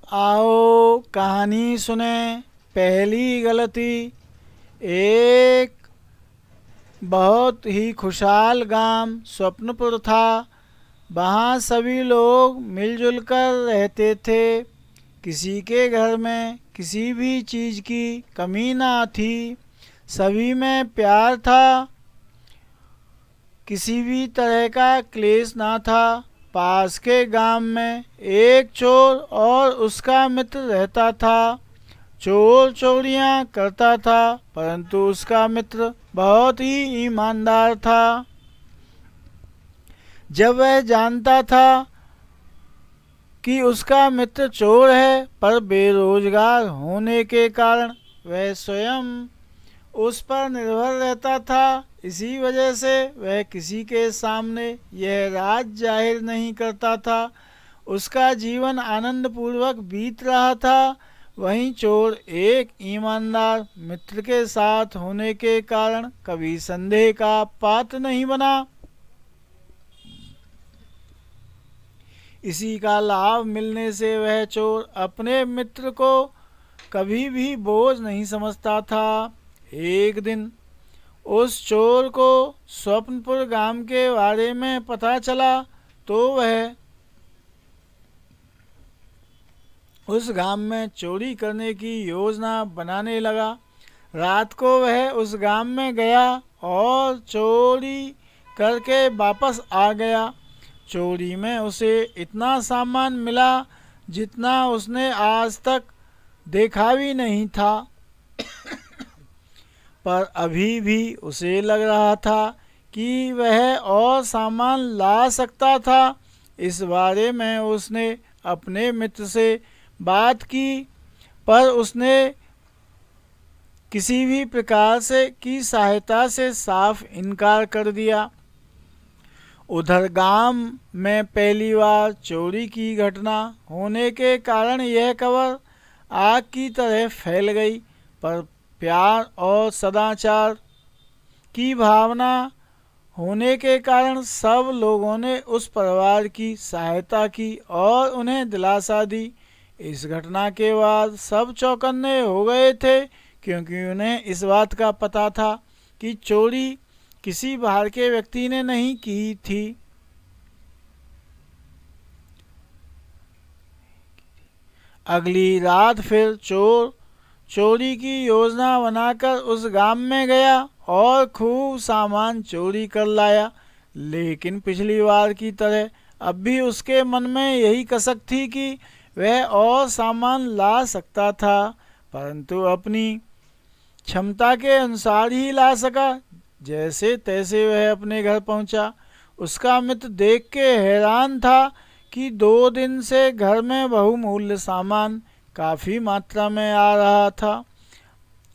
आओ कहानी सुने। पहली गलती। एक बहुत ही खुशहाल गांव स्वप्नपुर था। वहाँ सभी लोग मिलजुल कर रहते थे। किसी के घर में किसी भी चीज़ की कमी ना थी। सभी में प्यार था। किसी भी तरह का क्लेश ना था। पास के गांव में एक चोर और उसका मित्र रहता था। चोर चोरियां करता था, परंतु उसका मित्र बहुत ही ईमानदार था। जब वह जानता था कि उसका मित्र चोर है, पर बेरोजगार होने के कारण वह स्वयं उस पर निर्भर रहता था, इसी वजह से वह किसी के सामने यह राज जाहिर नहीं करता था। उसका जीवन आनंद पूर्वक बीत रहा था। वहीं चोर एक ईमानदार मित्र के साथ होने के कारण कभी संदेह का पात्र नहीं बना। इसी का लाभ मिलने से वह चोर अपने मित्र को कभी भी बोझ नहीं समझता था। एक दिन उस चोर को स्वप्नपुर गांव के बारे में पता चला, तो वह उस गांव में चोरी करने की योजना बनाने लगा। रात को वह उस गांव में गया और चोरी करके वापस आ गया। चोरी में उसे इतना सामान मिला जितना उसने आज तक देखा भी नहीं था। पर अभी भी उसे लग रहा था कि वह और सामान ला सकता था। इस बारे में उसने अपने मित्र से बात की, पर उसने किसी भी प्रकार से की सहायता से साफ इनकार कर दिया। उधर गांव में पहली बार चोरी की घटना होने के कारण यह खबर आग की तरह फैल गई, पर प्यार और सदाचार की भावना होने के कारण सब लोगों ने उस परिवार की सहायता की और उन्हें दिलासा दी। इस घटना के बाद सब चौकन्ने हो गए थे, क्योंकि उन्हें इस बात का पता था कि चोरी किसी बाहर के व्यक्ति ने नहीं की थी। अगली रात फिर चोर चोरी की योजना बनाकर उस गांव में गया और खूब सामान चोरी कर लाया। लेकिन पिछली बार की तरह अब भी उसके मन में यही कसक थी कि वह और सामान ला सकता था, परंतु अपनी क्षमता के अनुसार ही ला सका। जैसे तैसे वह अपने घर पहुंचा। उसका मित्र देख के हैरान था कि 2 दिन से घर में बहुमूल्य सामान काफी मात्रा में आ रहा था।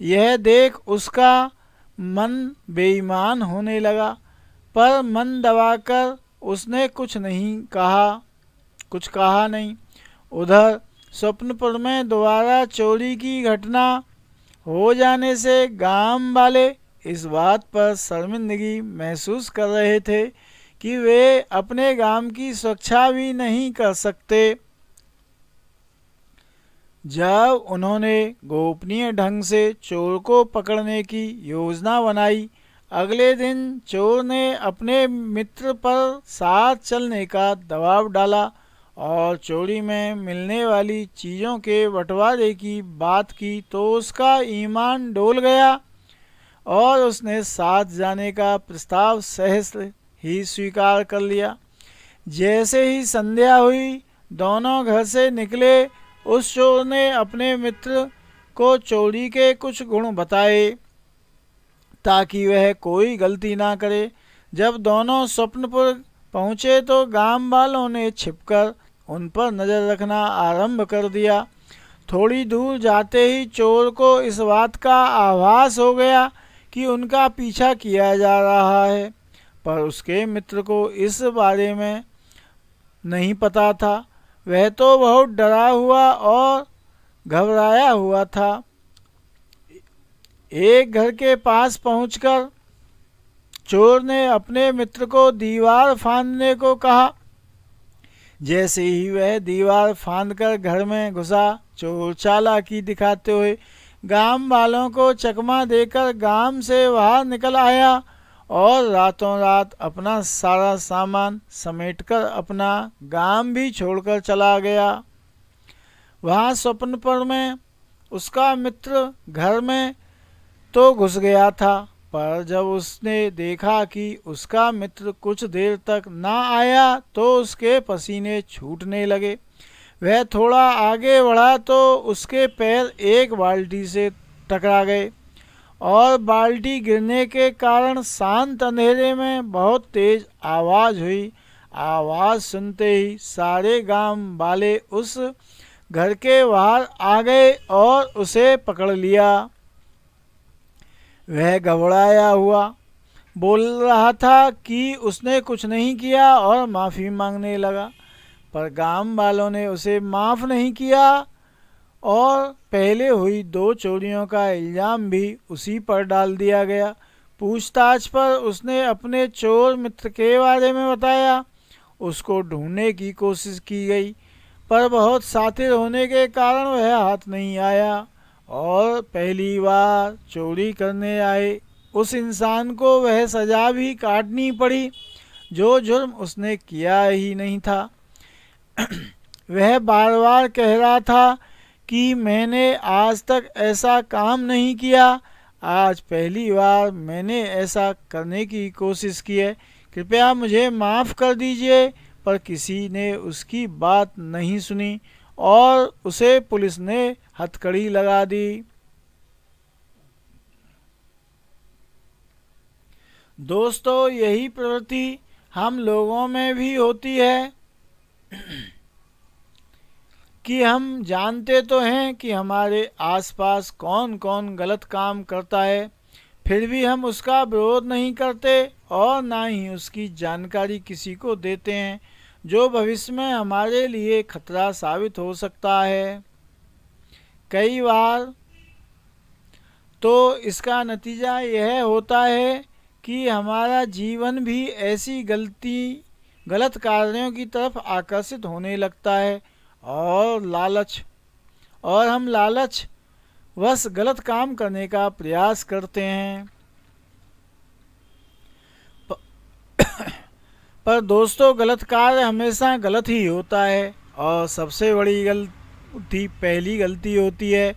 यह देख उसका मन बेईमान होने लगा, पर मन दबाकर उसने कुछ कहा नहीं। उधर स्वप्नपुर में दोबारा चोरी की घटना हो जाने से गांव वाले इस बात पर शर्मिंदगी महसूस कर रहे थे कि वे अपने गांव की सुरक्षा भी नहीं कर सकते। जब उन्होंने गोपनीय ढंग से चोर को पकड़ने की योजना बनाई, अगले दिन चोर ने अपने मित्र पर साथ चलने का दबाव डाला और चोरी में मिलने वाली चीज़ों के बंटवारे की बात की, तो उसका ईमान डोल गया और उसने साथ जाने का प्रस्ताव सहज ही स्वीकार कर लिया। जैसे ही संध्या हुई, दोनों घर से निकले। उस चोर ने अपने मित्र को चोरी के कुछ गुण बताए ताकि वह कोई गलती ना करे। जब दोनों स्वप्नपुर पहुँचे तो गांव वालों ने छिपकर उन पर नज़र रखना आरंभ कर दिया। थोड़ी दूर जाते ही चोर को इस बात का आभास हो गया कि उनका पीछा किया जा रहा है, पर उसके मित्र को इस बारे में नहीं पता था। वह तो बहुत डरा हुआ और घबराया हुआ था। एक घर के पास पहुंचकर चोर ने अपने मित्र को दीवार फांदने को कहा। जैसे ही वह दीवार फांदकर घर में घुसा, चोर चालाकी दिखाते हुए गांव वालों को चकमा देकर गांव से बाहर निकल आया और रातों रात अपना सारा सामान समेटकर अपना गांव भी छोड़कर चला गया। वहाँ स्वप्न पर में उसका मित्र घर में तो घुस गया था, पर जब उसने देखा कि उसका मित्र कुछ देर तक ना आया तो उसके पसीने छूटने लगे। वह थोड़ा आगे बढ़ा तो उसके पैर एक बाल्टी से टकरा गए और बाल्टी गिरने के कारण शांत अंधेरे में बहुत तेज आवाज़ हुई। आवाज़ सुनते ही सारे गांव वाले उस घर के बाहर आ गए और उसे पकड़ लिया। वह घबराया हुआ बोल रहा था कि उसने कुछ नहीं किया और माफ़ी मांगने लगा, पर गांव वालों ने उसे माफ़ नहीं किया और पहले हुई 2 चोरियों का इल्ज़ाम भी उसी पर डाल दिया गया। पूछताछ पर उसने अपने चोर मित्र के बारे में बताया। उसको ढूंढने की कोशिश की गई, पर बहुत शातिर होने के कारण वह हाथ नहीं आया और पहली बार चोरी करने आए उस इंसान को वह सज़ा भी काटनी पड़ी जो जुर्म उसने किया ही नहीं था। वह बार बार कह रहा था कि मैंने आज तक ऐसा काम नहीं किया, आज पहली बार मैंने ऐसा करने की कोशिश की है, कृपया मुझे माफ़ कर दीजिए। पर किसी ने उसकी बात नहीं सुनी और उसे पुलिस ने हथकड़ी लगा दी। दोस्तों, यही प्रवृत्ति हम लोगों में भी होती है कि हम जानते तो हैं कि हमारे आसपास कौन कौन गलत काम करता है, फिर भी हम उसका विरोध नहीं करते और ना ही उसकी जानकारी किसी को देते हैं जो भविष्य में हमारे लिए खतरा साबित हो सकता है। कई बार तो इसका नतीजा यह होता है कि हमारा जीवन भी ऐसी गलत कार्यों की तरफ आकर्षित होने लगता है और हम लालच वश गलत काम करने का प्रयास करते हैं। पर दोस्तों, गलत कार्य हमेशा गलत ही होता है और सबसे बड़ी गलती पहली गलती होती है।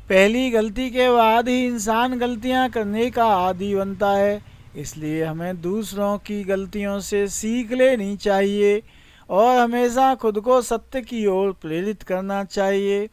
पहली गलती के बाद ही इंसान गलतियां करने का आदी बनता है। इसलिए हमें दूसरों की गलतियों से सीख लेनी चाहिए और हमेशा खुद को सत्य की ओर प्रेरित करना चाहिए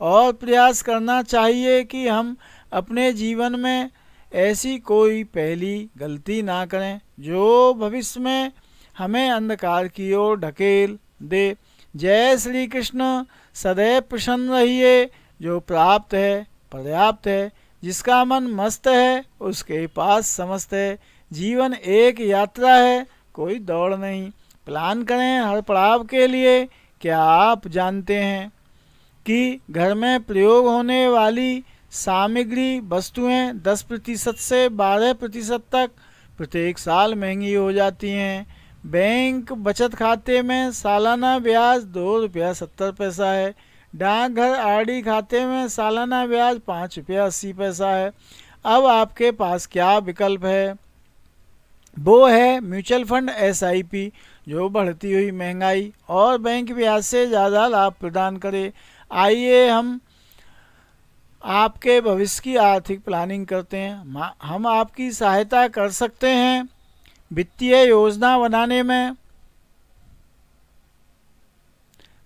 और प्रयास करना चाहिए कि हम अपने जीवन में ऐसी कोई पहली गलती ना करें जो भविष्य में हमें अंधकार की ओर ढकेल दे। जय श्री कृष्ण। सदैव प्रसन्न रहिए। जो प्राप्त है पर्याप्त है, जिसका मन मस्त है उसके पास समस्त है। जीवन एक यात्रा है, कोई दौड़ नहीं। प्लान करें हर पड़ाव के लिए। क्या आप जानते हैं कि घर में प्रयोग होने वाली सामग्री वस्तुएं 10% से 12% तक प्रत्येक साल महंगी हो जाती हैं। बैंक बचत खाते में सालाना ब्याज ₹2.70 है। डाकघर आरडी खाते में सालाना ब्याज ₹5.80 है। अब आपके पास क्या विकल्प है? वो है म्यूचुअल फंड SIP, जो बढ़ती हुई महंगाई और बैंक ब्याज से ज़्यादा लाभ प्रदान करे। आइए हम आपके भविष्य की आर्थिक प्लानिंग करते हैं। हम आपकी सहायता कर सकते हैं वित्तीय योजना बनाने में,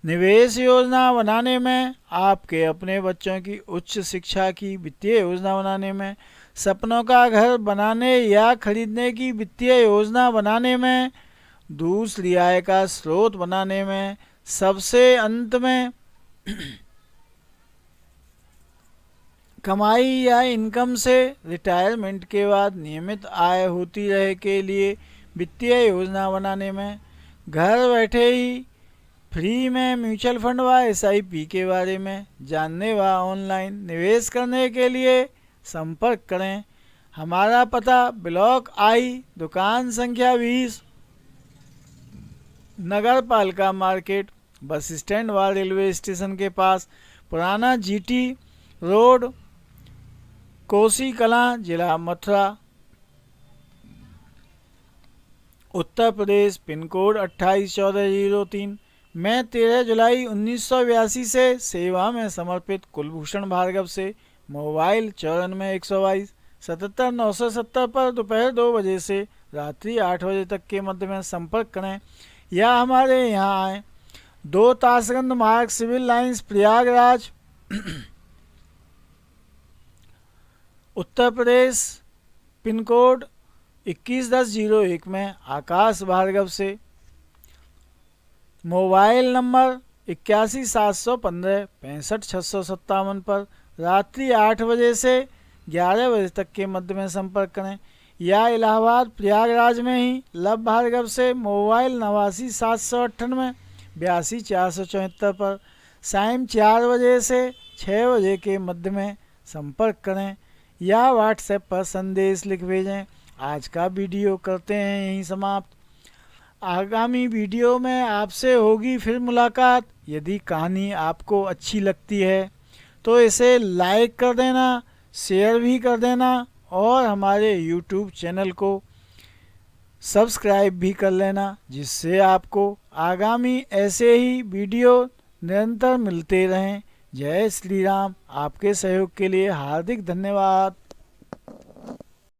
निवेश योजना बनाने में, आपके अपने बच्चों की उच्च शिक्षा की वित्तीय योजना बनाने में, सपनों का घर बनाने या खरीदने की वित्तीय योजना बनाने में, दूसरी आय का स्रोत बनाने में, सबसे अंत में कमाई या इनकम से रिटायरमेंट के बाद नियमित आय होती रहे के लिए वित्तीय योजना बनाने में। घर बैठे ही फ्री में म्यूचुअल फंड व SIP के बारे में जानने व ऑनलाइन निवेश करने के लिए संपर्क करें। हमारा पता ब्लॉक I, दुकान संख्या 20, नगर पालिका मार्केट, बस स्टैंड व रेलवे स्टेशन के पास, पुराना जीटी रोड, कोसी कलां, जिला मथुरा, उत्तर प्रदेश, पिन कोड 281403। मैं 13 जुलाई 1982 से सेवा में समर्पित कुलभूषण भार्गव से मोबाइल 94 122 77 970 पर दोपहर 2 बजे से रात्रि 8 बजे तक के मध्य में संपर्क करें या हमारे यहाँ आएँ। 2 ताशगंज मार्ग, civil lines, Prayagraj, Uttar Pradesh, pin code 211001 में आकाश भार्गव से मोबाइल नंबर 81 715 65 657 पर रात्रि 8 बजे से 11 बजे तक के मध्य में संपर्क करें या इलाहाबाद प्रयागराज में ही लव भार्गव से मोबाइल 89 798 82 474 पर शाम 4 बजे से 6 बजे के मध्य में संपर्क करें या व्हाट्सएप पर संदेश लिख भेजें। आज का वीडियो करते हैं यहीं समाप्त। आगामी वीडियो में आपसे होगी फिर मुलाकात। यदि कहानी आपको अच्छी लगती है तो इसे लाइक कर देना, शेयर भी कर देना और हमारे YouTube चैनल को सब्सक्राइब भी कर लेना, जिससे आपको आगामी ऐसे ही वीडियो निरंतर मिलते रहें। जय श्री राम। आपके सहयोग के लिए हार्दिक धन्यवाद।